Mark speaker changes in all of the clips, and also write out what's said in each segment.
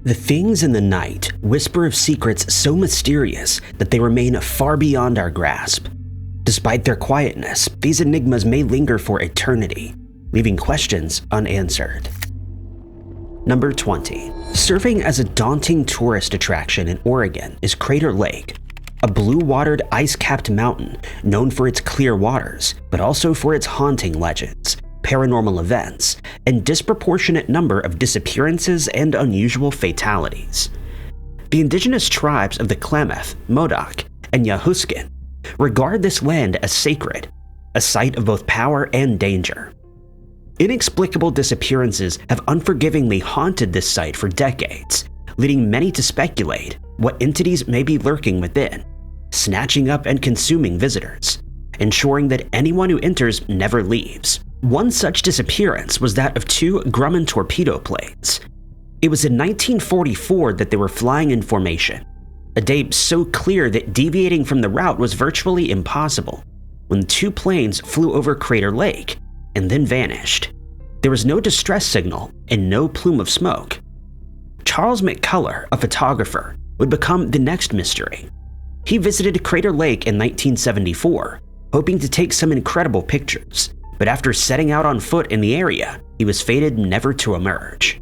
Speaker 1: The things in the night whisper of secrets so mysterious that they remain far beyond our grasp. Despite their quietness, these enigmas may linger for eternity, leaving questions unanswered. Number 20. Serving as a daunting tourist attraction in Oregon is Crater Lake, a blue-watered ice-capped mountain known for its clear waters, but also for its haunting legends, paranormal events, and disproportionate number of disappearances and unusual fatalities. The indigenous tribes of the Klamath, Modoc, and Yahuskin regard this land as sacred, a site of both power and danger. Inexplicable disappearances have unforgivingly haunted this site for decades, leading many to speculate what entities may be lurking within, snatching up and consuming visitors, ensuring that anyone who enters never leaves. One such disappearance was that of two Grumman torpedo planes. It was in 1944 that they were flying in formation, a day so clear that deviating from the route was virtually impossible, when the two planes flew over Crater Lake and then vanished. There was no distress signal and no plume of smoke. Charles McCullough, a photographer, would become the next mystery. He visited Crater Lake in 1974, hoping to take some incredible pictures, but after setting out on foot in the area, he was fated never to emerge.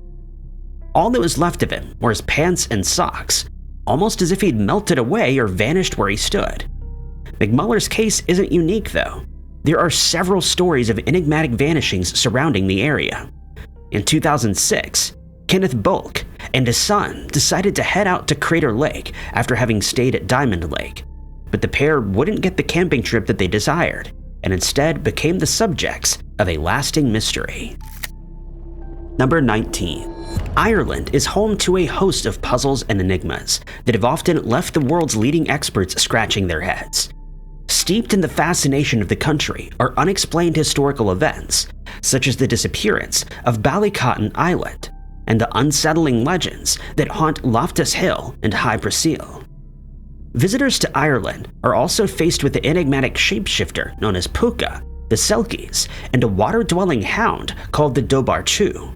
Speaker 1: All that was left of him were his pants and socks, almost as if he'd melted away or vanished where he stood. McMuller's case isn't unique, though. There are several stories of enigmatic vanishings surrounding the area. In 2006, Kenneth Bulk and his son decided to head out to Crater Lake after having stayed at Diamond Lake, but the pair wouldn't get the camping trip that they desired, and instead became the subjects of a lasting mystery. Number 19. Ireland is home to a host of puzzles and enigmas that have often left the world's leading experts scratching their heads. Steeped in the fascination of the country are unexplained historical events, such as the disappearance of Ballycotton Island and the unsettling legends that haunt Loftus Hill and Hy Brasil. Visitors to Ireland are also faced with the enigmatic shapeshifter known as Puka, the Selkies, and a water-dwelling hound called the Dobar Chew.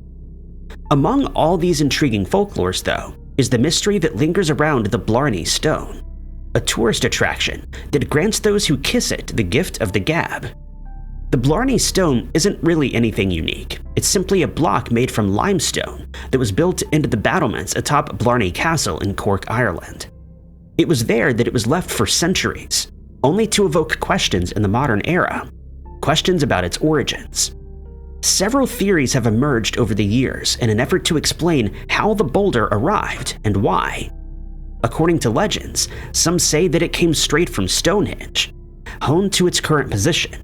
Speaker 1: Among all these intriguing folklores, though, is the mystery that lingers around the Blarney Stone, a tourist attraction that grants those who kiss it the gift of the gab. The Blarney Stone isn't really anything unique. It's simply a block made from limestone that was built into the battlements atop Blarney Castle in Cork, Ireland. It was there that it was left for centuries, only to evoke questions in the modern era, questions about its origins. Several theories have emerged over the years in an effort to explain how the boulder arrived and why. According to legends, some say that it came straight from Stonehenge, honed to its current position,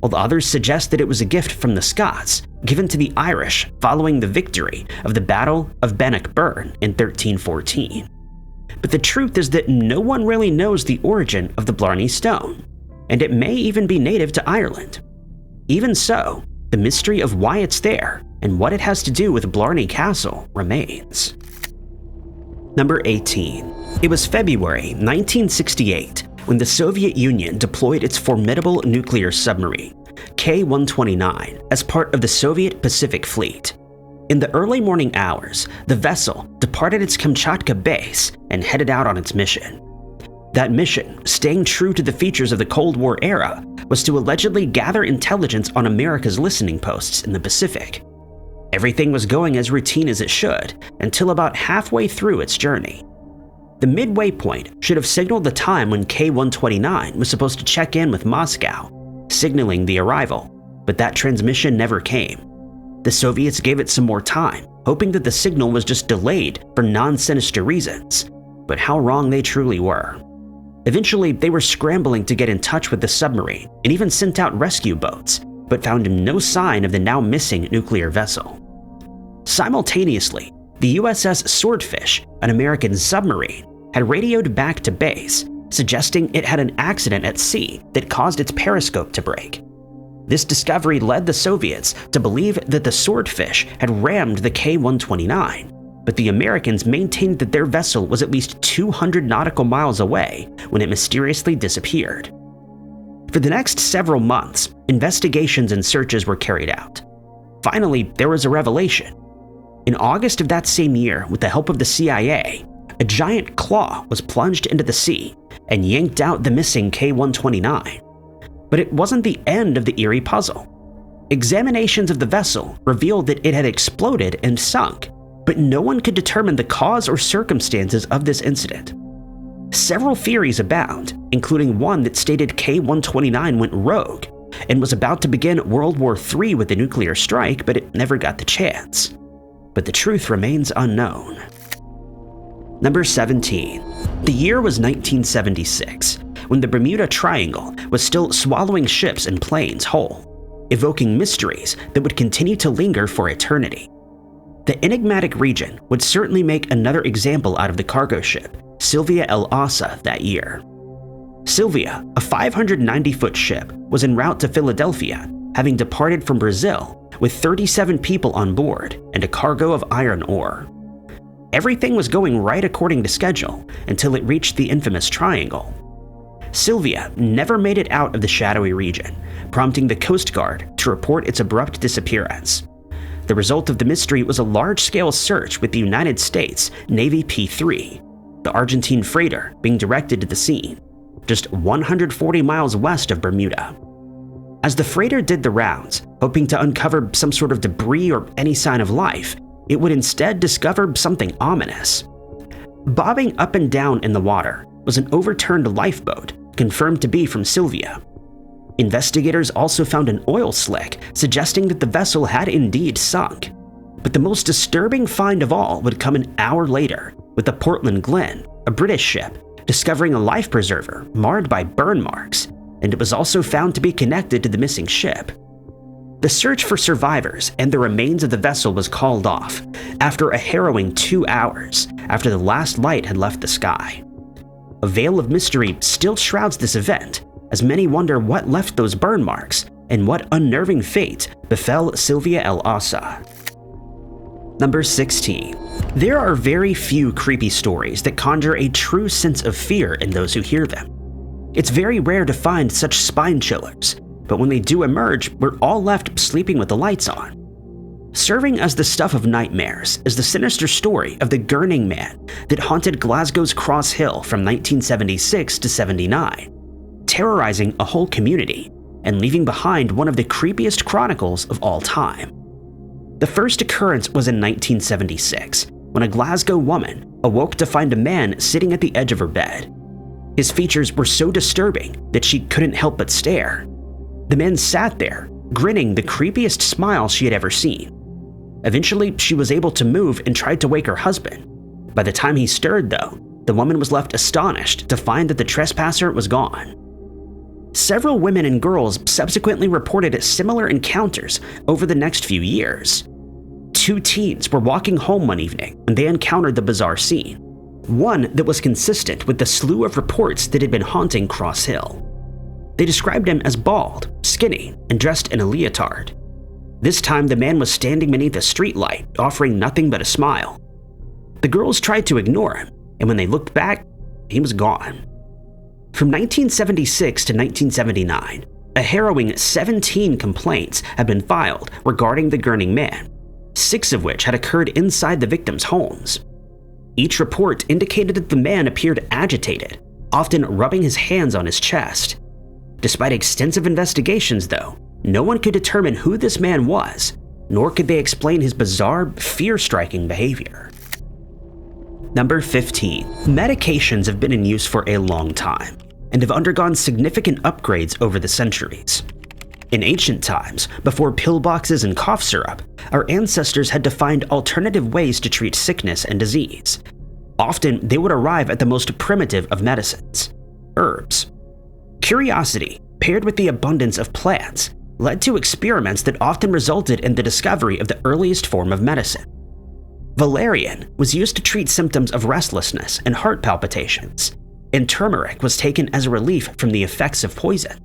Speaker 1: while others suggest that it was a gift from the Scots given to the Irish following the victory of the Battle of Bannockburn in 1314. But the truth is that no one really knows the origin of the Blarney Stone, and it may even be native to Ireland. Even so, the mystery of why it's there and what it has to do with Blarney Castle remains. Number 18. It was February 1968 when the Soviet Union deployed its formidable nuclear submarine, K-129, as part of the Soviet Pacific Fleet. In the early morning hours, the vessel departed its Kamchatka base and headed out on its mission. That mission, staying true to the features of the Cold War era, was to allegedly gather intelligence on America's listening posts in the Pacific. Everything was going as routine as it should until about halfway through its journey. The midway point should have signaled the time when K-129 was supposed to check in with Moscow, signaling the arrival, but that transmission never came. The Soviets gave it some more time, hoping that the signal was just delayed for non-sinister reasons, but how wrong they truly were. Eventually, they were scrambling to get in touch with the submarine and even sent out rescue boats, but found no sign of the now missing nuclear vessel. Simultaneously, the USS Swordfish, an American submarine, had radioed back to base, suggesting it had an accident at sea that caused its periscope to break. This discovery led the Soviets to believe that the Swordfish had rammed the K-129, but the Americans maintained that their vessel was at least 200 nautical miles away when it mysteriously disappeared. For the next several months, investigations and searches were carried out. Finally, there was a revelation. In August of that same year, with the help of the CIA, a giant claw was plunged into the sea and yanked out the missing K-129. But it wasn't the end of the eerie puzzle. Examinations of the vessel revealed that it had exploded and sunk, but no one could determine the cause or circumstances of this incident. Several theories abound, including one that stated K-129 went rogue and was about to begin World War III with a nuclear strike, but it never got the chance. But the truth remains unknown. Number 17. The year was 1976, when the Bermuda Triangle was still swallowing ships and planes whole, evoking mysteries that would continue to linger for eternity. The enigmatic region would certainly make another example out of the cargo ship, Silvia El Asa, that year. Silvia, a 590-foot ship, was en route to Philadelphia, having departed from Brazil with 37 people on board and a cargo of iron ore. Everything was going right according to schedule until it reached the infamous triangle. Silvia never made it out of the shadowy region, prompting the Coast Guard to report its abrupt disappearance. The result of the mystery was a large-scale search with the United States Navy P-3, the Argentine freighter being directed to the scene, just 140 miles west of Bermuda. As the freighter did the rounds, hoping to uncover some sort of debris or any sign of life, it would instead discover something ominous. Bobbing up and down in the water was an overturned lifeboat, confirmed to be from Silvia. Investigators also found an oil slick, suggesting that the vessel had indeed sunk. But the most disturbing find of all would come an hour later, with the Portland Glen, a British ship, discovering a life preserver marred by burn marks, and it was also found to be connected to the missing ship. The search for survivors and the remains of the vessel was called off after a harrowing 2 hours after the last light had left the sky. A veil of mystery still shrouds this event, as many wonder what left those burn marks and what unnerving fate befell Silvia El Asa. Number 16. There are very few creepy stories that conjure a true sense of fear in those who hear them. It's very rare to find such spine chillers, but when they do emerge, we're all left sleeping with the lights on. Serving as the stuff of nightmares is the sinister story of the Grinning Man that haunted Glasgow's Cross Hill from 1976 to 79, terrorizing a whole community and leaving behind one of the creepiest chronicles of all time. The first occurrence was in 1976, when a Glasgow woman awoke to find a man sitting at the edge of her bed. His features were so disturbing that she couldn't help but stare. The man sat there, grinning the creepiest smile she had ever seen. Eventually, she was able to move and tried to wake her husband. By the time he stirred, though, the woman was left astonished to find that the trespasser was gone. Several women and girls subsequently reported similar encounters over the next few years. 2 teens were walking home one evening when they encountered the bizarre scene, one that was consistent with the slew of reports that had been haunting Cross Hill. They described him as bald, skinny, and dressed in a leotard. This time, the man was standing beneath a streetlight, offering nothing but a smile. The girls tried to ignore him, and when they looked back, he was gone. From 1976 to 1979, a harrowing 17 complaints had been filed regarding the Grinning Man, 6 of which had occurred inside the victims' homes. Each report indicated that the man appeared agitated, often rubbing his hands on his chest. Despite extensive investigations, though, no one could determine who this man was, nor could they explain his bizarre, fear-striking behavior. Number 15. Medications have been in use for a long time and have undergone significant upgrades over the centuries. In ancient times, before pillboxes and cough syrup, our ancestors had to find alternative ways to treat sickness and disease. Often, they would arrive at the most primitive of medicines: herbs. Curiosity, paired with the abundance of plants, led to experiments that often resulted in the discovery of the earliest form of medicine. Valerian was used to treat symptoms of restlessness and heart palpitations, and turmeric was taken as a relief from the effects of poison.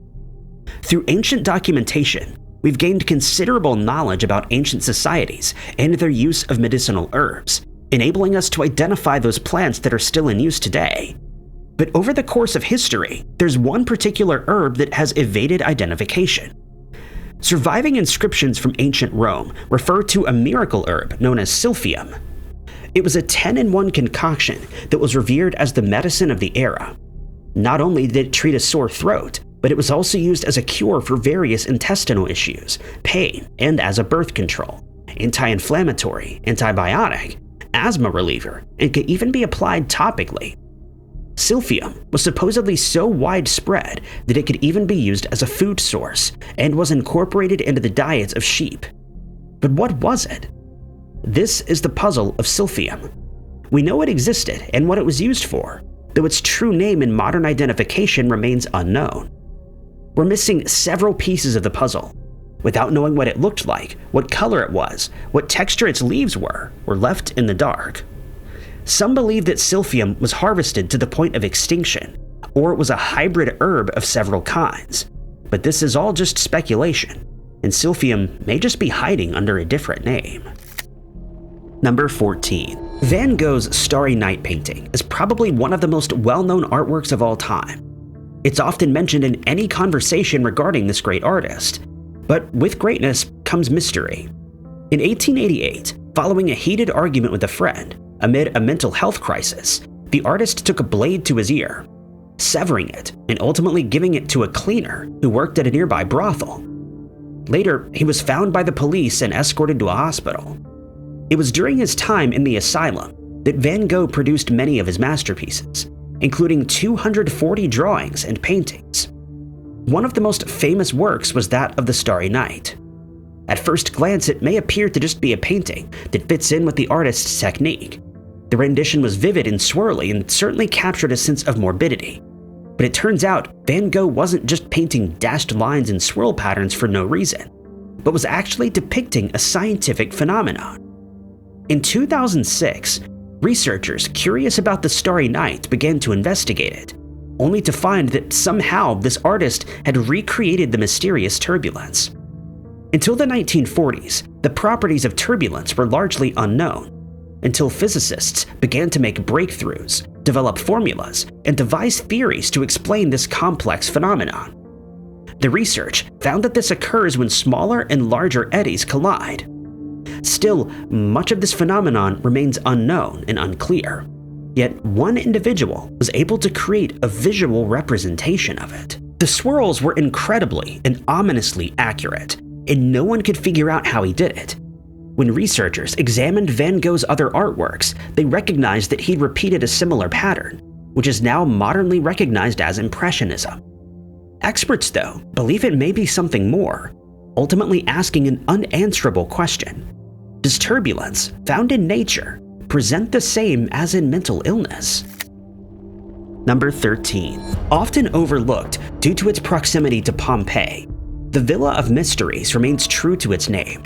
Speaker 1: Through ancient documentation, we've gained considerable knowledge about ancient societies and their use of medicinal herbs, enabling us to identify those plants that are still in use today. But over the course of history, there's one particular herb that has evaded identification. Surviving inscriptions from ancient Rome refer to a miracle herb known as silphium. It was a 10-in-1 concoction that was revered as the medicine of the era. Not only did it treat a sore throat, but it was also used as a cure for various intestinal issues, pain, and as a birth control, anti-inflammatory, antibiotic, asthma reliever, and could even be applied topically. Silphium was supposedly so widespread that it could even be used as a food source and was incorporated into the diets of sheep. But what was it? This is the puzzle of silphium. We know it existed and what it was used for, though its true name and modern identification remains unknown. We're missing several pieces of the puzzle. Without knowing what it looked like, what color it was, what texture its leaves were, we're left in the dark. Some believe that silphium was harvested to the point of extinction, or it was a hybrid herb of several kinds. But this is all just speculation, and silphium may just be hiding under a different name. Number 14. Van Gogh's Starry Night painting is probably one of the most well-known artworks of all time. It's often mentioned in any conversation regarding this great artist. But with greatness comes mystery. In 1888, following a heated argument with a friend, amid a mental health crisis, the artist took a blade to his ear, severing it and ultimately giving it to a cleaner who worked at a nearby brothel. Later, he was found by the police and escorted to a hospital. It was during his time in the asylum that Van Gogh produced many of his masterpieces, including 240 drawings and paintings. One of the most famous works was that of the Starry Night. At first glance, it may appear to just be a painting that fits in with the artist's technique. The rendition was vivid and swirly and certainly captured a sense of morbidity. But it turns out Van Gogh wasn't just painting dashed lines and swirl patterns for no reason, but was actually depicting a scientific phenomenon. In 2006, researchers curious about the Starry Night began to investigate it, only to find that somehow this artist had recreated the mysterious turbulence. Until the 1940s, the properties of turbulence were largely unknown, until physicists began to make breakthroughs, develop formulas, and devise theories to explain this complex phenomenon. The research found that this occurs when smaller and larger eddies collide. Still, much of this phenomenon remains unknown and unclear. Yet one individual was able to create a visual representation of it. The swirls were incredibly and ominously accurate, and no one could figure out how he did it. When researchers examined Van Gogh's other artworks, they recognized that he'd repeated a similar pattern, which is now modernly recognized as Impressionism. Experts, though, believe it may be something more, ultimately asking an unanswerable question. Does turbulence, found in nature, present the same as in mental illness? Number 13. Often overlooked due to its proximity to Pompeii, the Villa of Mysteries remains true to its name.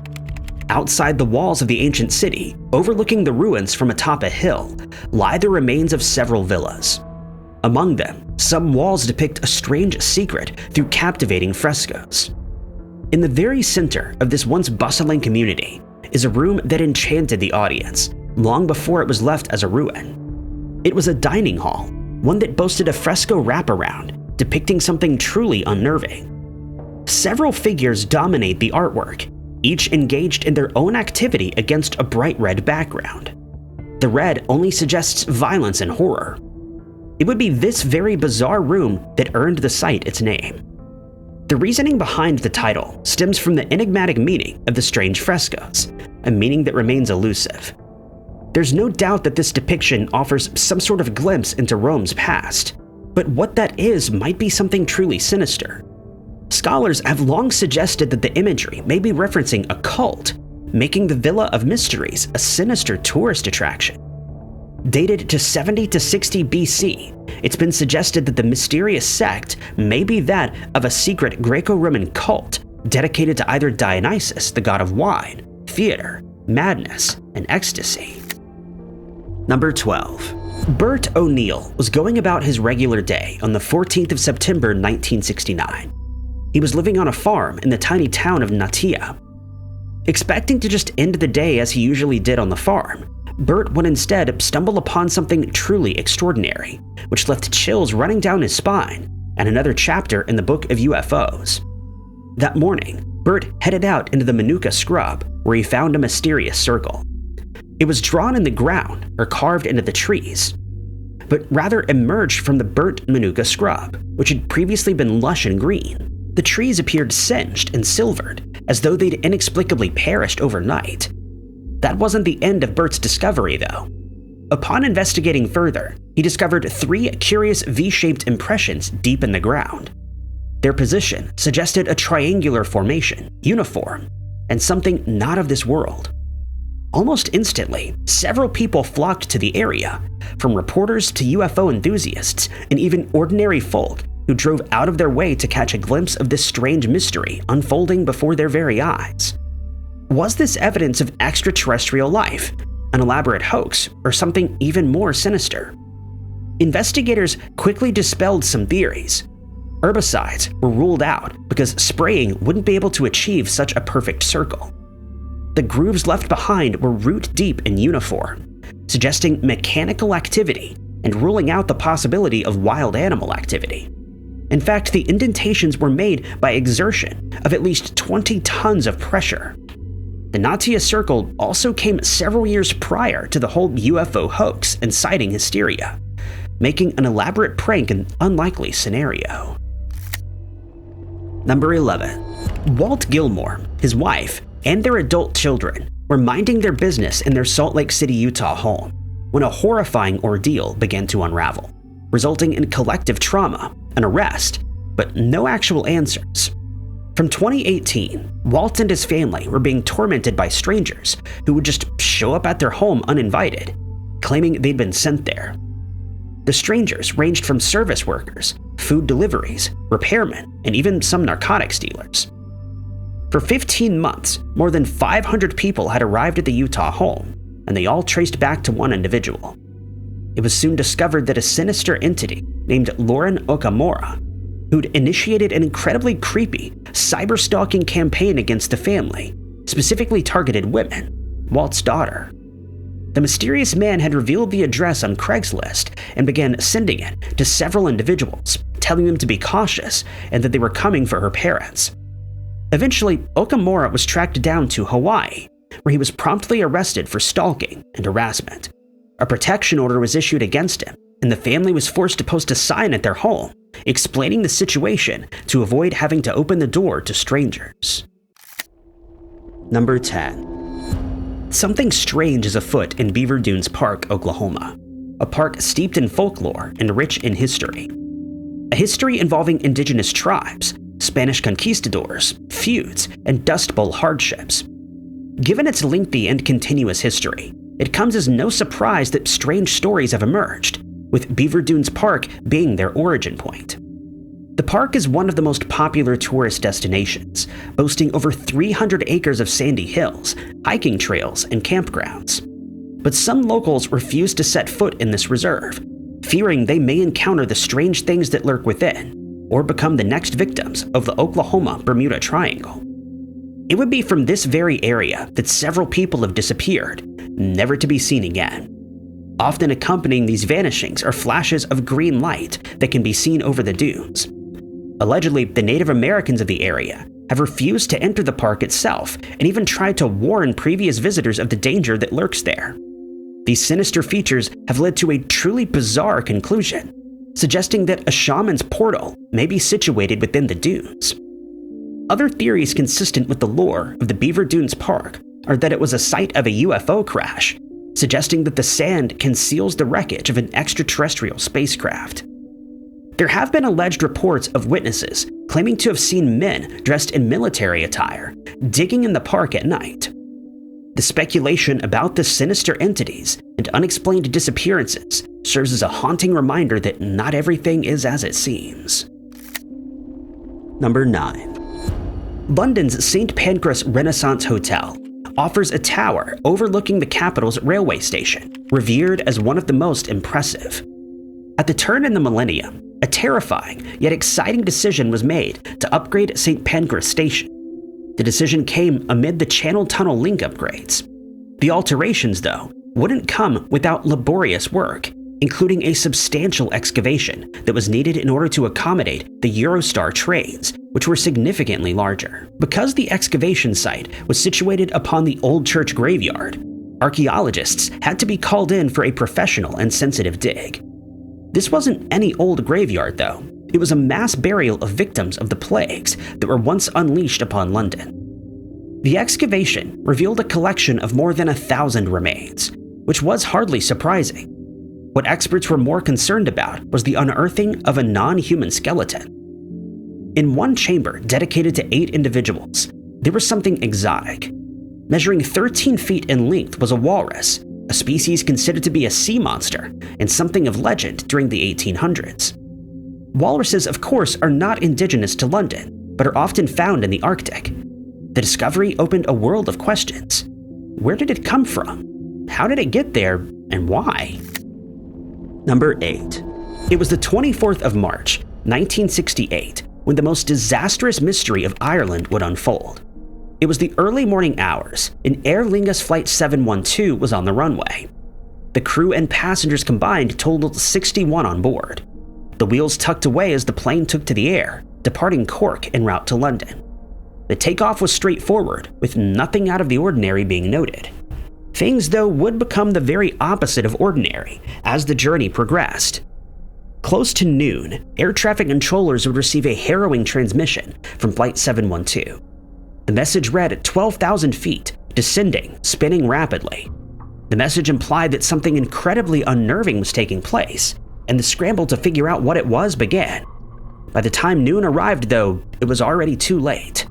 Speaker 1: Outside the walls of the ancient city, overlooking the ruins from atop a hill, lie the remains of several villas. Among them, some walls depict a strange secret through captivating frescoes. In the very center of this once bustling community is a room that enchanted the audience, long before it was left as a ruin. It was a dining hall, one that boasted a fresco wraparound, depicting something truly unnerving. Several figures dominate the artwork, each engaged in their own activity against a bright red background. The red only suggests violence and horror. It would be this very bizarre room that earned the site its name. The reasoning behind the title stems from the enigmatic meaning of the strange frescoes, a meaning that remains elusive. There's no doubt that this depiction offers some sort of glimpse into Rome's past, but what that is might be something truly sinister. Scholars have long suggested that the imagery may be referencing a cult, making the Villa of Mysteries a sinister tourist attraction. Dated to 70 to 60 BC, it's been suggested that the mysterious sect may be that of a secret Greco-Roman cult dedicated to either Dionysus, the god of wine, theater, madness, and ecstasy. Number 12. Bert O'Neill was going about his regular day on the 14th of September 1969. He was living on a farm in the tiny town of Ngatea. Expecting to just end the day as he usually did on the farm, Bert would instead stumble upon something truly extraordinary, which left chills running down his spine and another chapter in the book of UFOs. That morning, Bert headed out into the Manuka scrub, where he found a mysterious circle. It was drawn in the ground or carved into the trees, but rather emerged from the burnt Manuka scrub, which had previously been lush and green. The trees appeared singed and silvered, as though they'd inexplicably perished overnight. That wasn't the end of Bert's discovery, though. Upon investigating further, he discovered 3 curious V-shaped impressions deep in the ground. Their position suggested a triangular formation, uniform, and something not of this world. Almost instantly, several people flocked to the area, from reporters to UFO enthusiasts and even ordinary folk who drove out of their way to catch a glimpse of this strange mystery unfolding before their very eyes. Was this evidence of extraterrestrial life, an elaborate hoax, or something even more sinister? Investigators quickly dispelled some theories. Herbicides were ruled out because spraying wouldn't be able to achieve such a perfect circle. The grooves left behind were root deep in uniform, suggesting mechanical activity and ruling out the possibility of wild animal activity. In fact, the indentations were made by exertion of at least 20 tons of pressure. The Ngatea circle also came several years prior to the whole UFO hoax and sighting hysteria, making an elaborate prank an unlikely scenario. Number 11. Walt Gilmore, his wife, and their adult children were minding their business in their Salt Lake City, Utah home when a horrifying ordeal began to unravel, resulting in collective trauma, an arrest, but no actual answers. From 2018, Walt and his family were being tormented by strangers who would just show up at their home uninvited, claiming they'd been sent there. The strangers ranged from service workers, food deliveries, repairmen, and even some narcotics dealers. For 15 months, more than 500 people had arrived at the Utah home, and they all traced back to one individual. It was soon discovered that a sinister entity named Lauren Okamura, who'd initiated an incredibly creepy cyberstalking campaign against the family, specifically targeted women, Walt's daughter. The mysterious man had revealed the address on Craigslist and began sending it to several individuals, telling them to be cautious and that they were coming for her parents. Eventually, Okamura was tracked down to Hawaii, where he was promptly arrested for stalking and harassment. A protection order was issued against him, and the family was forced to post a sign at their home, explaining the situation to avoid having to open the door to strangers. Number 10. Something strange is afoot in Beaver Dunes Park, Oklahoma, a park steeped in folklore and rich in history. A history involving indigenous tribes, Spanish conquistadors, feuds, and Dust Bowl hardships. Given its lengthy and continuous history, it comes as no surprise that strange stories have emerged, with Beaver Dunes Park being their origin point. The park is one of the most popular tourist destinations, boasting over 300 acres of sandy hills, hiking trails, and campgrounds. But some locals refuse to set foot in this reserve, fearing they may encounter the strange things that lurk within, or become the next victims of the Oklahoma Bermuda Triangle. It would be from this very area that several people have disappeared, never to be seen again. Often accompanying these vanishings are flashes of green light that can be seen over the dunes. Allegedly, the Native Americans of the area have refused to enter the park itself and even tried to warn previous visitors of the danger that lurks there. These sinister features have led to a truly bizarre conclusion, suggesting that a shaman's portal may be situated within the dunes. Other theories consistent with the lore of the Beaver Dunes Park are that it was a site of a UFO crash, suggesting that the sand conceals the wreckage of an extraterrestrial spacecraft. There have been alleged reports of witnesses claiming to have seen men dressed in military attire digging in the park at night. The speculation about the sinister entities and unexplained disappearances serves as a haunting reminder that not everything is as it seems. Number 9. London's St. Pancras Renaissance Hotel offers a tower overlooking the capital's railway station, revered as one of the most impressive. At the turn in the millennium, a terrifying yet exciting decision was made to upgrade St. Pancras Station. The decision came amid the Channel Tunnel link upgrades. The alterations, though, wouldn't come without laborious work, including a substantial excavation that was needed in order to accommodate the Eurostar trains which were significantly larger. Because the excavation site was situated upon the old church graveyard, archaeologists had to be called in for a professional and sensitive dig. This wasn't any old graveyard, though. It was a mass burial of victims of the plagues that were once unleashed upon London. The excavation revealed a collection of more than 1,000 remains, which was hardly surprising. What experts were more concerned about was the unearthing of a non-human skeleton. In one chamber dedicated to 8 individuals, there was something exotic. Measuring 13 feet in length was a walrus, a species considered to be a sea monster and something of legend during the 1800s. Walruses, of course, are not indigenous to London, but are often found in the Arctic. The discovery opened a world of questions. Where did it come from? How did it get there, and why? Number 8. It was the 24th of March, 1968, when the most disastrous mystery of Ireland would unfold. It was the early morning hours, and Aer Lingus Flight 712 was on the runway. The crew and passengers combined totaled 61 on board. The wheels tucked away as the plane took to the air, departing Cork en route to London. The takeoff was straightforward, with nothing out of the ordinary being noted. Things, though, would become the very opposite of ordinary as the journey progressed. Close to noon, air traffic controllers would receive a harrowing transmission from Flight 712. The message read at 12,000 feet, descending, spinning rapidly. The message implied that something incredibly unnerving was taking place, and the scramble to figure out what it was began. By the time noon arrived, though, it was already too late.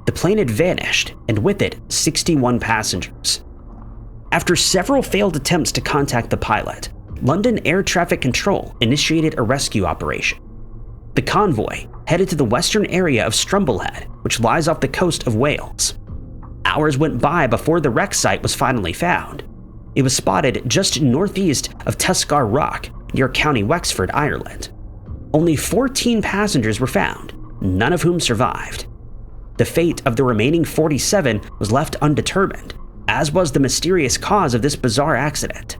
Speaker 1: The plane had vanished, and with it, 61 passengers. After several failed attempts to contact the pilot, London Air Traffic Control initiated a rescue operation. The convoy headed to the western area of Strumblehead, which lies off the coast of Wales. Hours went by before the wreck site was finally found. It was spotted just northeast of Tuscar Rock, near County Wexford, Ireland. Only 14 passengers were found, none of whom survived. The fate of the remaining 47 was left undetermined, as was the mysterious cause of this bizarre accident.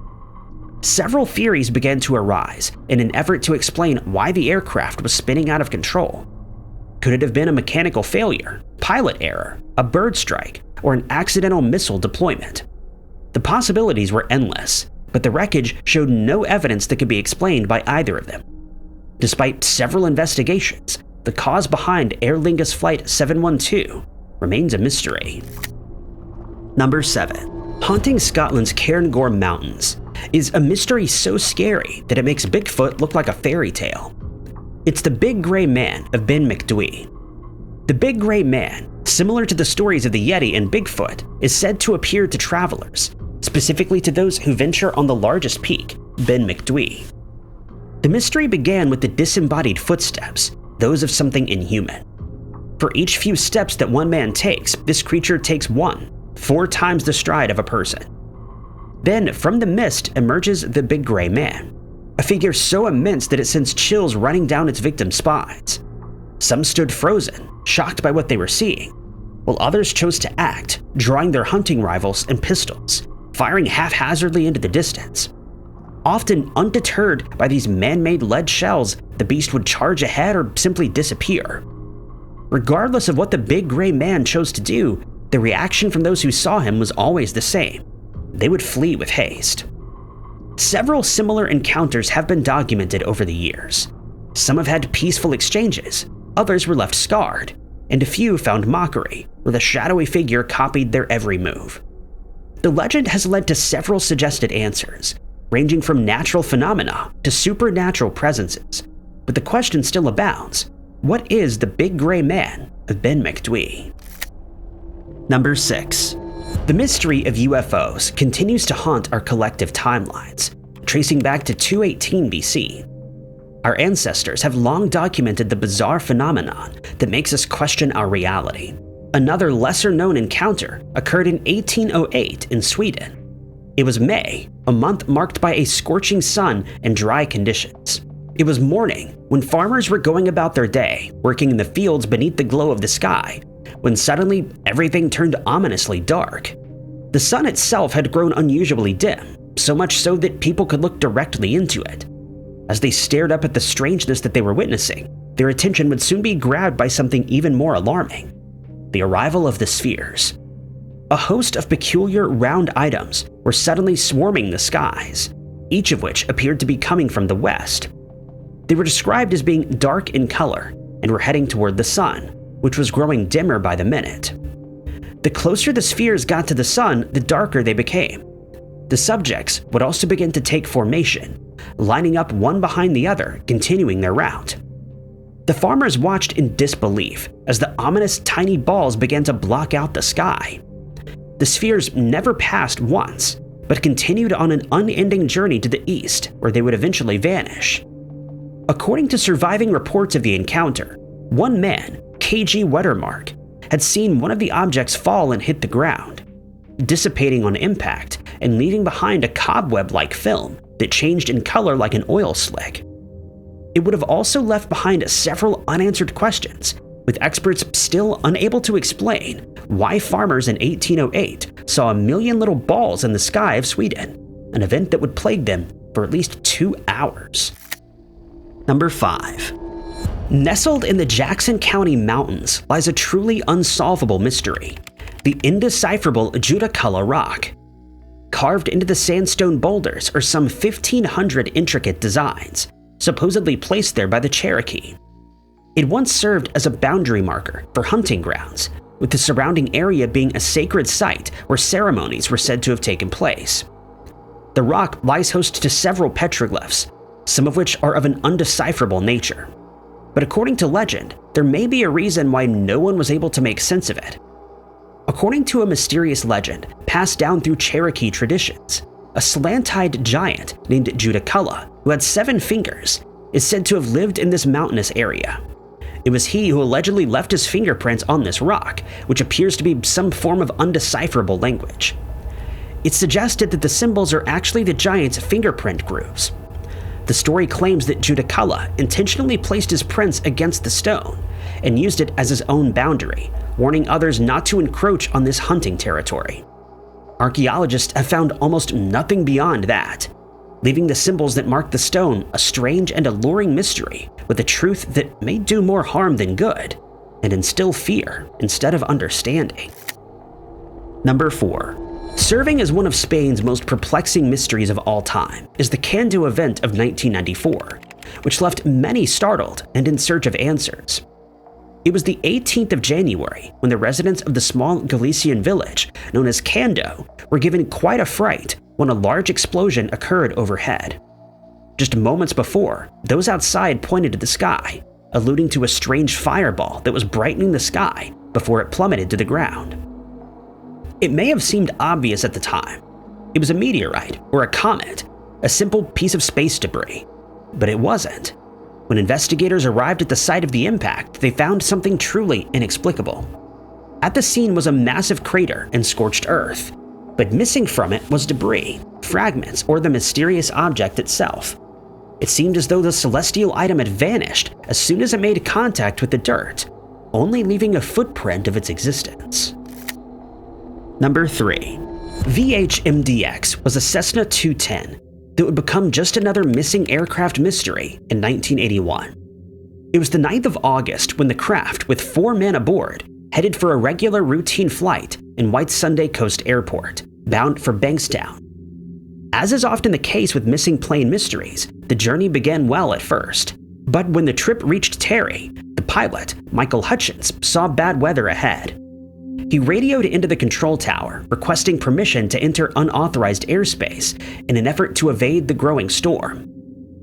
Speaker 1: Several theories began to arise in an effort to explain why the aircraft was spinning out of control. Could it have been a mechanical failure, pilot error, a bird strike, or an accidental missile deployment? The possibilities were endless, but the wreckage showed no evidence that could be explained by either of them. Despite several investigations, the cause behind Aer Lingus Flight 712 remains a mystery. Number 7. Haunting Scotland's Cairngorm Mountains is a mystery so scary that it makes Bigfoot look like a fairy tale. It's the Big Grey Man of Ben Macdui. The Big Grey Man, similar to the stories of the Yeti and Bigfoot, is said to appear to travelers, specifically to those who venture on the largest peak, Ben Macdui. The mystery began with the disembodied footsteps, those of something inhuman. For each few steps that one man takes, this creature takes 4 times the stride of a person. Then, from the mist emerges the Big Grey Man, a figure so immense that it sends chills running down its victim's spines. Some stood frozen, shocked by what they were seeing, while others chose to act, drawing their hunting rifles and pistols, firing haphazardly into the distance. Often undeterred by these man-made lead shells, the beast would charge ahead or simply disappear. Regardless of what the Big Grey Man chose to do, the reaction from those who saw him was always the same. They would flee with haste. Several similar encounters have been documented over the years. Some have had peaceful exchanges, others were left scarred, and a few found mockery, where the shadowy figure copied their every move. The legend has led to several suggested answers, ranging from natural phenomena to supernatural presences, but the question still abounds: what is the Big Grey Man of Ben Macdui? Number 6. The mystery of UFOs continues to haunt our collective timelines, tracing back to 218 BC. Our ancestors have long documented the bizarre phenomenon that makes us question our reality. Another lesser-known encounter occurred in 1808 in Sweden. It was May, a month marked by a scorching sun and dry conditions. It was morning when farmers were going about their day, working in the fields beneath the glow of the sky, when suddenly everything turned ominously dark. The sun itself had grown unusually dim, so much so that people could look directly into it. As they stared up at the strangeness that they were witnessing, their attention would soon be grabbed by something even more alarming: the arrival of the spheres. A host of peculiar round items were suddenly swarming the skies, each of which appeared to be coming from the west. They were described as being dark in color and were heading toward the sun, which was growing dimmer by the minute. The closer the spheres got to the sun, the darker they became. The subjects would also begin to take formation, lining up one behind the other, continuing their route. The farmers watched in disbelief as the ominous tiny balls began to block out the sky. The spheres never passed once, but continued on an unending journey to the east, where they would eventually vanish. According to surviving reports of the encounter, one man, KG Wettermark, had seen one of the objects fall and hit the ground, dissipating on impact and leaving behind a cobweb-like film that changed in color like an oil slick. It would have also left behind several unanswered questions, with experts still unable to explain why farmers in 1808 saw a million little balls in the sky of Sweden, an event that would plague them for at least 2 hours. Number 5. Nestled in the Jackson County mountains lies a truly unsolvable mystery: the indecipherable Judaculla rock. Carved into the sandstone boulders are some 1,500 intricate designs, supposedly placed there by the Cherokee. It once served as a boundary marker for hunting grounds, with the surrounding area being a sacred site where ceremonies were said to have taken place. The rock lies host to several petroglyphs, some of which are of an undecipherable nature. But according to legend, there may be a reason why no one was able to make sense of it. According to a mysterious legend passed down through Cherokee traditions, a slant-eyed giant named Judaculla, who had 7 fingers, is said to have lived in this mountainous area. It was he who allegedly left his fingerprints on this rock, which appears to be some form of undecipherable language. It's suggested that the symbols are actually the giant's fingerprint grooves. The story claims that Judaculla intentionally placed his prints against the stone and used it as his own boundary, warning others not to encroach on this hunting territory. Archaeologists have found almost nothing beyond that, leaving the symbols that mark the stone a strange and alluring mystery with a truth that may do more harm than good and instill fear instead of understanding. Number 4. Serving as one of Spain's most perplexing mysteries of all time is the Cando event of 1994, which left many startled and in search of answers. It was the 18th of January when the residents of the small Galician village known as Cando were given quite a fright when a large explosion occurred overhead. Just moments before, those outside pointed to the sky, alluding to a strange fireball that was brightening the sky before it plummeted to the ground. It may have seemed obvious at the time. It was a meteorite or a comet, a simple piece of space debris. But it wasn't. When investigators arrived at the site of the impact, they found something truly inexplicable. At the scene was a massive crater and scorched earth, but missing from it was debris, fragments, or the mysterious object itself. It seemed as though the celestial item had vanished as soon as it made contact with the dirt, only leaving a footprint of its existence. Number 3. VH-MDX was a Cessna 210 that would become just another missing aircraft mystery in 1981. It was the 9th of August when the craft, with 4 men aboard, headed for a regular routine flight in White Sunday Coast Airport, bound for Bankstown. As is often the case with missing plane mysteries, the journey began well at first. But when the trip reached Terry, the pilot, Michael Hutchins, saw bad weather ahead. He radioed into the control tower, requesting permission to enter unauthorized airspace in an effort to evade the growing storm.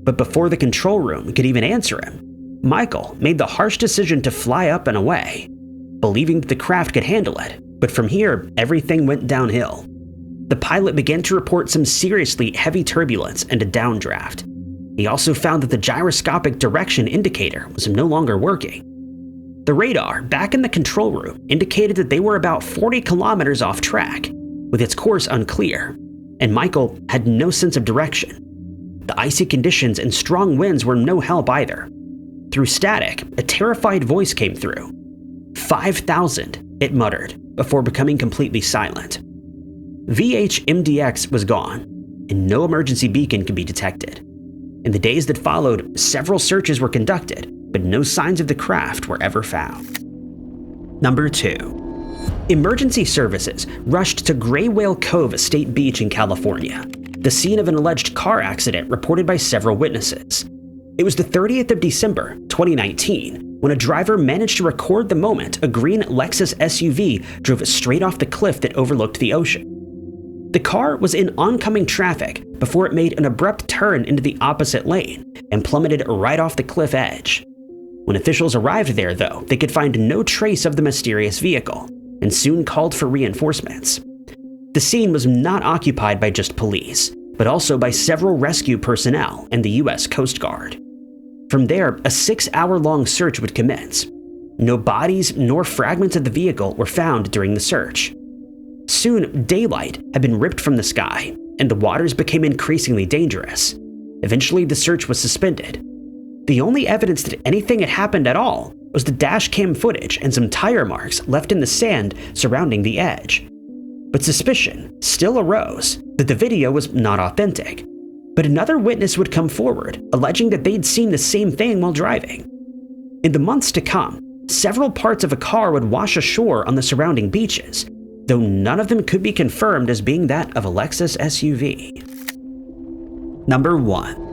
Speaker 1: But before the control room could even answer him, Michael made the harsh decision to fly up and away, believing that the craft could handle it. But from here, everything went downhill. The pilot began to report some seriously heavy turbulence and a downdraft. He also found that the gyroscopic direction indicator was no longer working. The radar back in the control room indicated that they were about 40 kilometers off track, with its course unclear, and Michael had no sense of direction. The icy conditions and strong winds were no help either. Through static, a terrified voice came through. 5,000, it muttered, before becoming completely silent. VH-MDX was gone, and no emergency beacon could be detected. In the days that followed, several searches were conducted, but no signs of the craft were ever found. Number 2. Emergency services rushed to Gray Whale Cove State Beach in California, the scene of an alleged car accident reported by several witnesses. It was the 30th of December, 2019, when a driver managed to record the moment a green Lexus SUV drove straight off the cliff that overlooked the ocean. The car was in oncoming traffic before it made an abrupt turn into the opposite lane and plummeted right off the cliff edge. When officials arrived there, though, they could find no trace of the mysterious vehicle and soon called for reinforcements. The scene was not occupied by just police, but also by several rescue personnel and the U.S. Coast Guard. From there, a 6-hour-long search would commence. No bodies nor fragments of the vehicle were found during the search. Soon, daylight had been ripped from the sky, and the waters became increasingly dangerous. Eventually, the search was suspended. The only evidence that anything had happened at all was the dash cam footage and some tire marks left in the sand surrounding the edge. But suspicion still arose that the video was not authentic. But another witness would come forward, alleging that they'd seen the same thing while driving. In the months to come, several parts of a car would wash ashore on the surrounding beaches, though none of them could be confirmed as being that of a Lexus SUV. Number 1.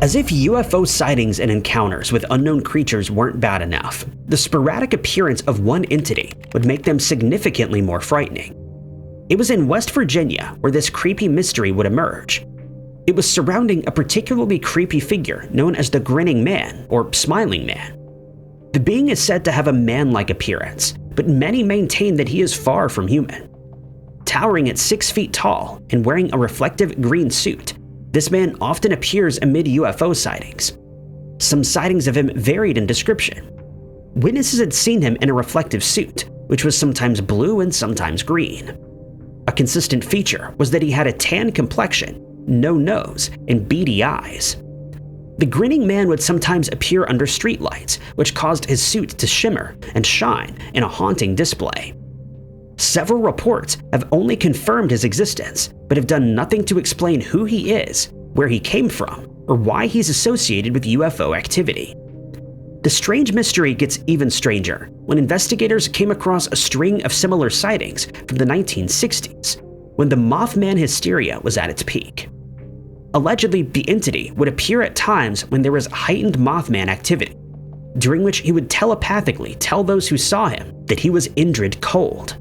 Speaker 1: As if UFO sightings and encounters with unknown creatures weren't bad enough, the sporadic appearance of one entity would make them significantly more frightening. It was in West Virginia where this creepy mystery would emerge. It was surrounding a particularly creepy figure known as the Grinning Man, or Smiling Man. The being is said to have a man-like appearance, but many maintain that he is far from human. Towering at 6 feet tall and wearing a reflective green suit, this man often appears amid UFO sightings. Some sightings of him varied in description. Witnesses had seen him in a reflective suit, which was sometimes blue and sometimes green. A consistent feature was that he had a tan complexion, no nose, and beady eyes. The Grinning Man would sometimes appear under streetlights, which caused his suit to shimmer and shine in a haunting display. Several reports have only confirmed his existence, but have done nothing to explain who he is, where he came from, or why he's associated with UFO activity. The strange mystery gets even stranger when investigators came across a string of similar sightings from the 1960s, when the Mothman hysteria was at its peak. Allegedly, the entity would appear at times when there was heightened Mothman activity, during which he would telepathically tell those who saw him that he was Indrid cold.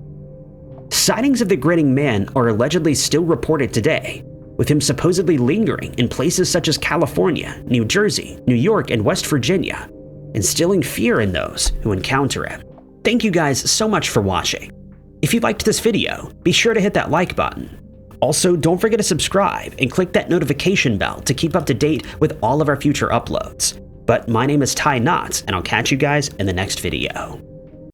Speaker 1: Sightings of the Grinning Man are allegedly still reported today, with him supposedly lingering in places such as California, New Jersey, New York, and West Virginia, instilling fear in those who encounter him. Thank you guys so much for watching. If you liked this video, be sure to hit that like button. Also, don't forget to subscribe and click that notification bell to keep up to date with all of our future uploads. But my name is Ty Knotts, and I'll catch you guys in the next video.